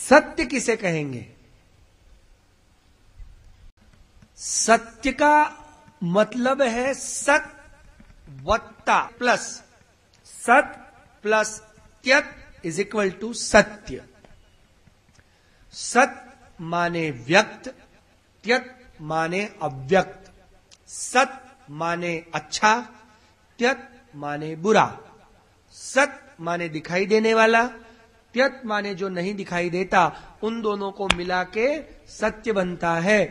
सत्य किसे कहेंगे? सत्य का मतलब है सत वत्ता प्लस सत प्लस त्यत इज इक्वल टू सत्य। सत माने व्यक्त, त्यत माने अव्यक्त। सत माने अच्छा, त्यत माने बुरा। सत माने दिखाई देने वाला, त्यत माने जो नहीं दिखाई देता। उन दोनों को मिला के सत्य बनता है।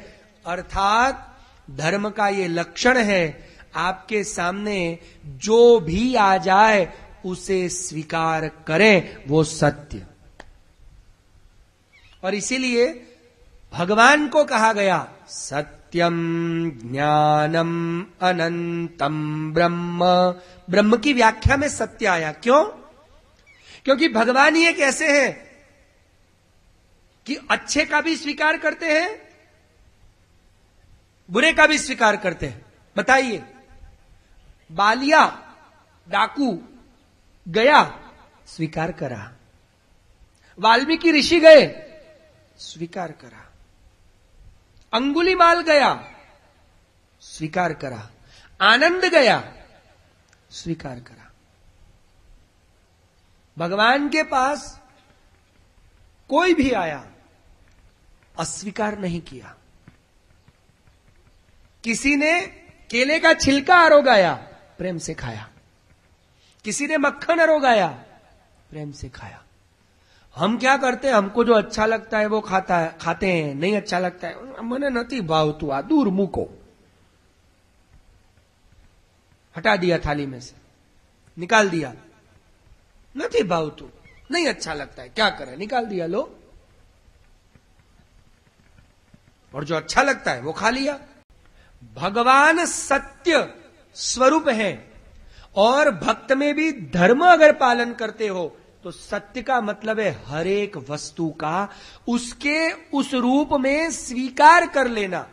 अर्थात धर्म का ये लक्षण है, आपके सामने जो भी आ जाए उसे स्वीकार करें, वो सत्य। और इसीलिए भगवान को कहा गया सत्यम ज्ञानम अनंतम ब्रह्म। ब्रह्म की व्याख्या में सत्य आया। क्यों? क्योंकि भगवान ही एक ऐसे हैं कि अच्छे का भी स्वीकार करते हैं, बुरे का भी स्वीकार करते हैं। बताइए, बालिया डाकू गया, स्वीकार करा। वाल्मीकि ऋषि गए, स्वीकार करा। अंगुलीमाल गया, स्वीकार करा। आनंद गया, स्वीकार करा। भगवान के पास कोई भी आया, अस्वीकार नहीं किया। किसी ने केले का छिलका अरोगाया, प्रेम से खाया। किसी ने मक्खन अरोगाया, प्रेम से खाया। हम क्या करते हैं? हमको जो अच्छा लगता है वो खाते हैं, नहीं अच्छा लगता है मने नहीं भावतु, आ दूर मुको, हटा दिया थाली में से, निकाल दिया। नहीं भावतु, नहीं अच्छा लगता है, क्या करें, निकाल दिया, लो। और जो अच्छा लगता है वो खा लिया। भगवान सत्य स्वरूप है, और भक्त में भी धर्म अगर पालन करते हो तो सत्य का मतलब है हर एक वस्तु का उसके उस रूप में स्वीकार कर लेना,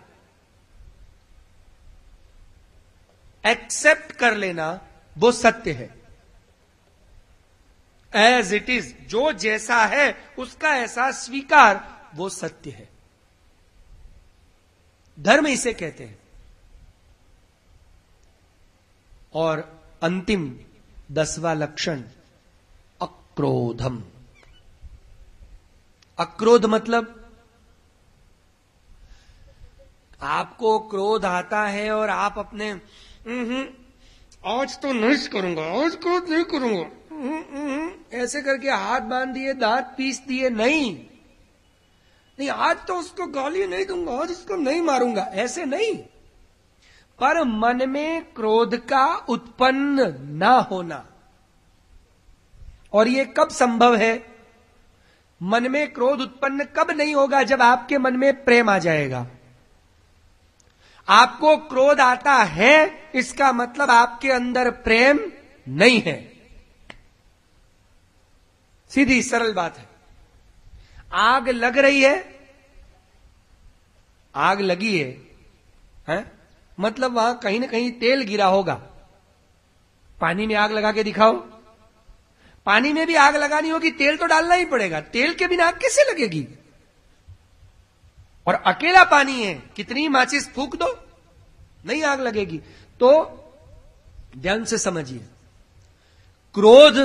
एक्सेप्ट कर लेना, वो सत्य है। एज इट इज, जो जैसा है उसका ऐसा स्वीकार, वो सत्य है। धर्म इसे कहते हैं। और अंतिम 10वां लक्षण अक्रोधम। अक्रोध मतलब आपको क्रोध आता है और आप अपने आज तो नहीं करूंगा, आज क्रोध नहीं करूंगा, ऐसे करके हाथ बांध दिए, दांत पीस दिए, नहीं आज तो उसको गाली नहीं दूंगा, आज उसको नहीं मारूंगा, ऐसे नहीं। पर मन में क्रोध का उत्पन्न ना होना। और ये कब संभव है? मन में क्रोध उत्पन्न कब नहीं होगा? जब आपके मन में प्रेम आ जाएगा। आपको क्रोध आता है, इसका मतलब आपके अंदर प्रेम नहीं है। सीधी सरल बात है। आग लग रही है, आग लगी है? मतलब वहां कहीं ना कहीं तेल गिरा होगा। पानी में आग लगा के दिखाओ। पानी में भी आग लगानी होगी, तेल तो डालना ही पड़ेगा। तेल के बिना आग कैसे लगेगी? और अकेला पानी है, कितनी माचिस फूंक दो, नहीं आग लगेगी। तो ध्यान से समझिए, क्रोध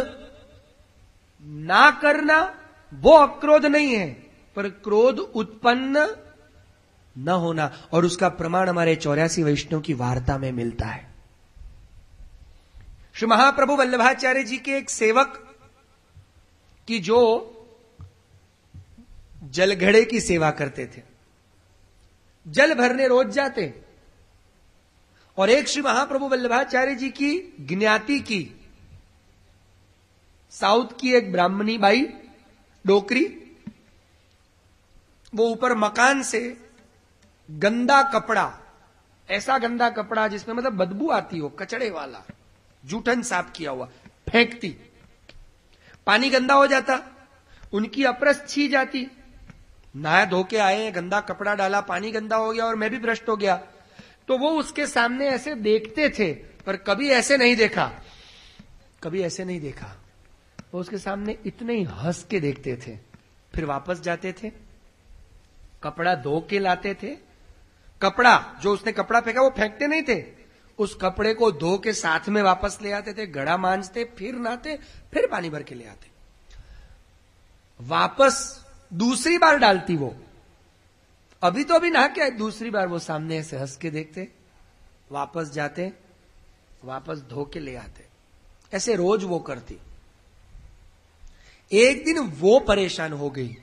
ना करना वो अक्रोध नहीं है, पर क्रोध उत्पन्न न होना। और उसका प्रमाण हमारे 84 वैष्णव की वार्ता में मिलता है। श्री महाप्रभु वल्लभाचार्य जी के एक सेवक की जो जलघड़े की सेवा करते थे, जल भरने रोज जाते। और एक श्री महाप्रभु वल्लभाचार्य जी की ज्ञाति की, साउथ की एक ब्राह्मणी बाई, डोकरी, वो ऊपर मकान से गंदा कपड़ा, ऐसा गंदा कपड़ा जिसमें मतलब बदबू आती हो, कचड़े वाला, जूठन साफ किया हुआ, फेंकती। पानी गंदा हो जाता, उनकी अपरस छी जाती। नहा धो के आए, गंदा कपड़ा डाला, पानी गंदा हो गया और मैं भी भ्रष्ट हो गया। तो वो उसके सामने ऐसे देखते थे, पर कभी ऐसे नहीं देखा, कभी ऐसे नहीं देखा। वो उसके सामने इतने ही हंस के देखते थे, फिर वापस जाते थे, कपड़ा धो के लाते थे। कपड़ा जो उसने कपड़ा फेंका वो फेंकते नहीं थे, उस कपड़े को धो के साथ में वापस ले आते थे, घड़ा मांजते, फिर नहाते, फिर पानी भर के ले आते, वापस दूसरी बार डालती वो। अभी नहा के दूसरी बार वो सामने ऐसे हंस के देखते, वापस जाते, वापस धो के ले आते। ऐसे रोज वो करती। एक दिन वो परेशान हो गई।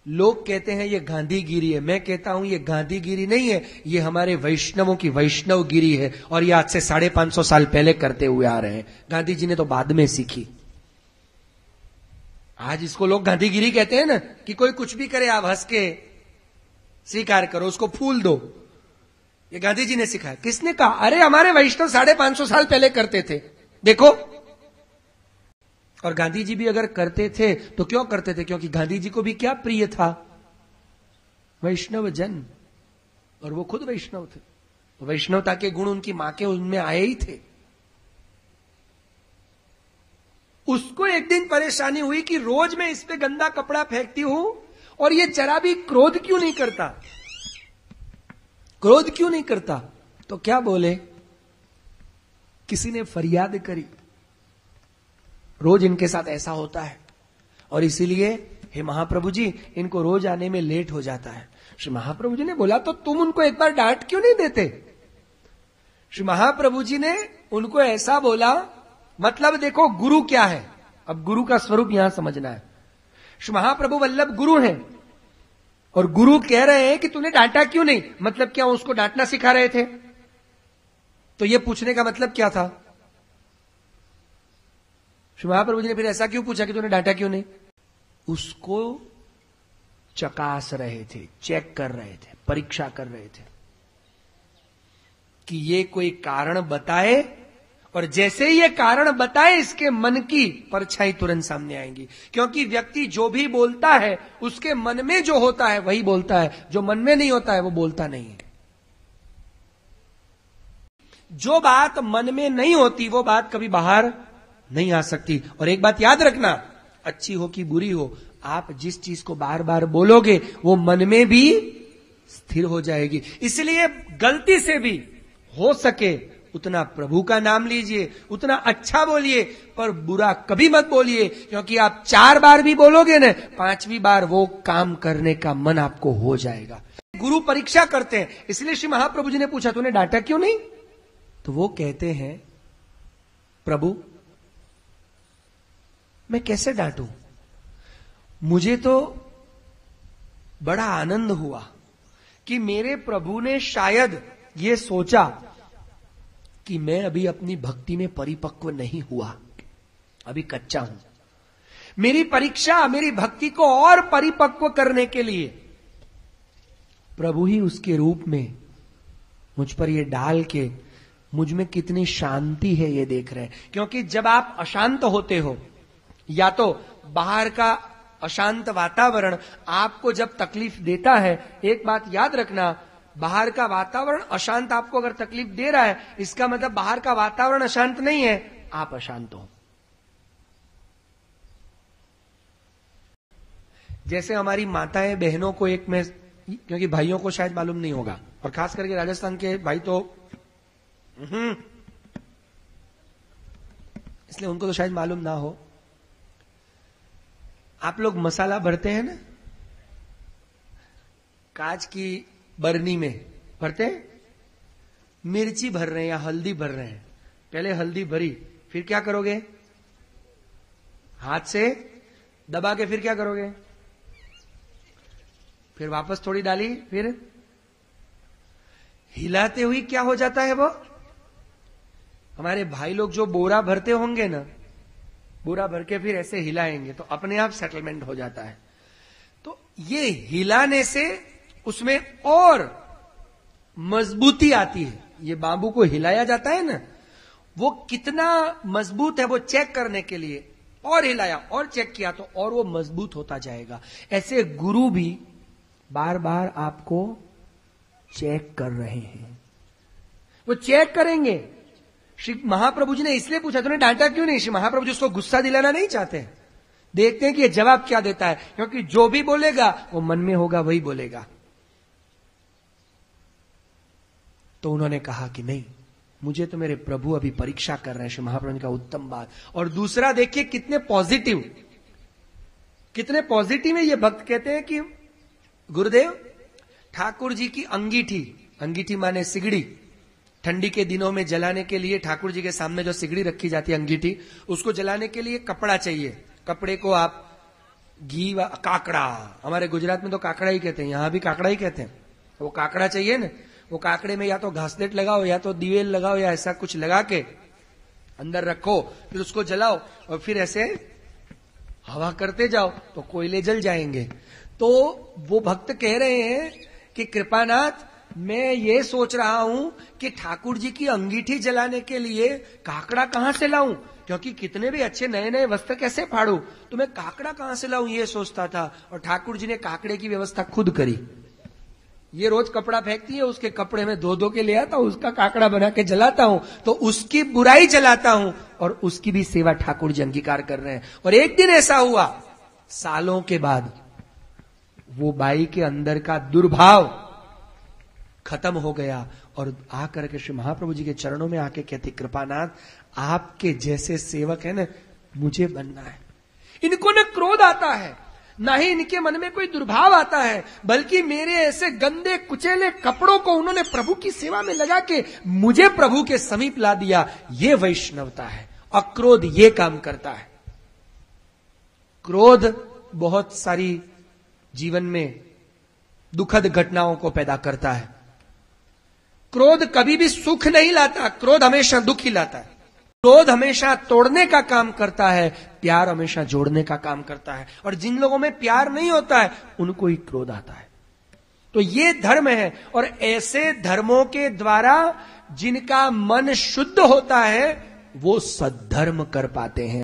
लोग कहते हैं ये गांधीगिरी है, मैं कहता हूं ये गांधीगिरी नहीं है, ये हमारे वैष्णवों की वैष्णवगिरी है, और ये आज से 550 साल पहले करते हुए आ रहे हैं। गांधी जी ने तो बाद में सीखी। आज इसको लोग गांधीगिरी कहते हैं ना, कि कोई कुछ भी करे आप हंस के स्वीकार करो, उसको फूल दो। ये गांधी जी ने सिखाया। किसने कहा? अरे हमारे वैष्णव 550 साल पहले करते थे, देखो। और गांधी जी भी अगर करते थे तो क्यों करते थे? क्योंकि गांधी जी को भी क्या प्रिय था? वैष्णव जन, और वो खुद वैष्णव थे। वैष्णवता के गुण उनकी मां के उनमें आए ही थे। उसको एक दिन परेशानी हुई कि रोज मैं इस पे गंदा कपड़ा फेंकती हूं और ये जरा भी क्रोध क्यों नहीं करता, क्रोध क्यों नहीं करता? तो क्या बोले? किसी ने फरियाद करी, रोज इनके साथ ऐसा होता है और इसीलिए हे महाप्रभु जी इनको रोज आने में लेट हो जाता है। श्री महाप्रभु जी ने बोला तो तुम उनको एक बार डांट क्यों नहीं देते? श्री महाप्रभु जी ने उनको ऐसा बोला, मतलब देखो गुरु क्या है, अब गुरु का स्वरूप यहां समझना है। श्री महाप्रभु वल्लभ गुरु हैं और गुरु कह रहे हैं कि तूने डांटा क्यों नहीं, मतलब क्या उसको डांटना सिखा रहे थे? तो यह पूछने का मतलब क्या था? श्री महाप्रभु जी ने फिर ऐसा क्यों पूछा कि तूने डांटा क्यों नहीं? उसको चकास रहे थे, चेक कर रहे थे, परीक्षा कर रहे थे कि ये कोई कारण बताए, और जैसे ही ये कारण बताए इसके मन की परछाई तुरंत सामने आएंगी। क्योंकि व्यक्ति जो भी बोलता है उसके मन में जो होता है वही बोलता है, जो मन में नहीं होता है वो बोलता नहीं है। जो बात मन में नहीं होती वो बात कभी बाहर नहीं आ सकती। और एक बात याद रखना, अच्छी हो कि बुरी हो, आप जिस चीज को बार बार बोलोगे वो मन में भी स्थिर हो जाएगी। इसलिए गलती से भी हो सके उतना प्रभु का नाम लीजिए, उतना अच्छा बोलिए, पर बुरा कभी मत बोलिए। क्योंकि आप 4 बार भी बोलोगे ना, 5वीं बार वो काम करने का मन आपको हो जाएगा। गुरु परीक्षा करते हैं। इसलिए श्री महाप्रभु जी ने पूछा तूने डांटा क्यों नहीं? तो वो कहते हैं प्रभु मैं कैसे डांटूं? मुझे तो बड़ा आनंद हुआ कि मेरे प्रभु ने शायद ये सोचा कि मैं अभी अपनी भक्ति में परिपक्व नहीं हुआ, अभी कच्चा हूं। मेरी परीक्षा मेरी भक्ति को और परिपक्व करने के लिए प्रभु ही उसके रूप में मुझ पर ये डाल के मुझ में कितनी शांति है ये देख रहे हैं। क्योंकि जब आप अशांत होते हो, या तो बाहर का अशांत वातावरण आपको जब तकलीफ देता है, एक बात याद रखना, बाहर का वातावरण अशांत आपको अगर तकलीफ दे रहा है, इसका मतलब बाहर का वातावरण अशांत नहीं है, आप अशांत हो। जैसे हमारी माताएं बहनों को एक में, क्योंकि भाइयों को शायद मालूम नहीं होगा, और खास करके राजस्थान के भाई तो इसलिए उनको तो शायद मालूम ना हो। आप लोग मसाला भरते हैं ना, कांच की बरनी में भरते हैं, मिर्ची भर रहे हैं या हल्दी भर रहे हैं। पहले हल्दी भरी, फिर क्या करोगे? हाथ से दबा के फिर क्या करोगे? फिर वापस थोड़ी डाली, फिर हिलाते हुई क्या हो जाता है वो? हमारे भाई लोग जो बोरा भरते होंगे ना, बोरा भर के फिर ऐसे हिलाएंगे तो अपने आप सेटलमेंट हो जाता है। तो ये हिलाने से उसमें और मजबूती आती है। ये बांबू को हिलाया जाता है ना, वो कितना मजबूत है वो चेक करने के लिए और हिलाया और चेक किया तो और वो मजबूत होता जाएगा। ऐसे गुरु भी बार बार आपको चेक कर रहे हैं, वो चेक करेंगे। श्री महाप्रभु जी ने इसलिए पूछा तूने डांटा क्यों नहीं? श्री महाप्रभु जी उसको गुस्सा दिलाना नहीं चाहते, देखते हैं कि ये जवाब क्या देता है, क्योंकि जो भी बोलेगा वो मन में होगा वही बोलेगा। तो उन्होंने कहा कि नहीं, मुझे तो मेरे प्रभु अभी परीक्षा कर रहे हैं। श्री महाप्रभु ने कहा उत्तम बात। और दूसरा देखिए कितने पॉजिटिव है ये भक्त। कहते हैं कि गुरुदेव, ठाकुर जी की अंगीठी माने सिगड़ी, ठंडी के दिनों में जलाने के लिए ठाकुर जी के सामने जो सिगड़ी रखी जाती है अंगीठी, उसको जलाने के लिए कपड़ा चाहिए। कपड़े को आप घी व काकड़ा, हमारे गुजरात में तो काकड़ा ही कहते हैं, यहां भी काकड़ा ही कहते हैं। वो काकड़ा चाहिए ना, वो काकड़े में या तो घासलेट लगाओ या तो दिवेल लगाओ या ऐसा कुछ लगा के अंदर रखो, फिर उसको जलाओ और फिर ऐसे हवा करते जाओ तो कोयले जल जाएंगे। तो वो भक्त कह रहे हैं कि कृपानाथ, मैं ये सोच रहा हूं कि ठाकुर जी की अंगीठी जलाने के लिए काकड़ा कहां से लाऊं, क्योंकि कितने भी अच्छे नए नए वस्त्र कैसे फाड़ू, तो मैं काकड़ा कहां से लाऊं ये सोचता था। और ठाकुर जी ने काकड़े की व्यवस्था खुद करी। ये रोज कपड़ा फेंकती है, उसके कपड़े में धो धो के ले आता हूं, उसका काकड़ा बना के जलाता हूं, तो उसकी बुराई जलाता हूं और उसकी भी सेवा ठाकुर जी अंगीकार कर रहे हैं। और एक दिन ऐसा हुआ, सालों के बाद वो बाई के अंदर का दुर्भाव खत्म हो गया और आकर के श्री महाप्रभु जी के चरणों में आके कहती, कृपानाथ, आपके जैसे सेवक है ना, मुझे बनना है। इनको न क्रोध आता है, ना ही इनके मन में कोई दुर्भाव आता है, बल्कि मेरे ऐसे गंदे कुचेले कपड़ों को उन्होंने प्रभु की सेवा में लगा के मुझे प्रभु के समीप ला दिया। ये वैष्णवता है। अक्रोध ये काम करता है। क्रोध बहुत सारी जीवन में दुखद घटनाओं को पैदा करता है। क्रोध कभी भी सुख नहीं लाता, क्रोध हमेशा दुख ही लाता है। क्रोध हमेशा तोड़ने का काम करता है, प्यार हमेशा जोड़ने का काम करता है। और जिन लोगों में प्यार नहीं होता है उनको ही क्रोध आता है। तो ये धर्म है, और ऐसे धर्मों के द्वारा जिनका मन शुद्ध होता है वो सद्धर्म कर पाते हैं।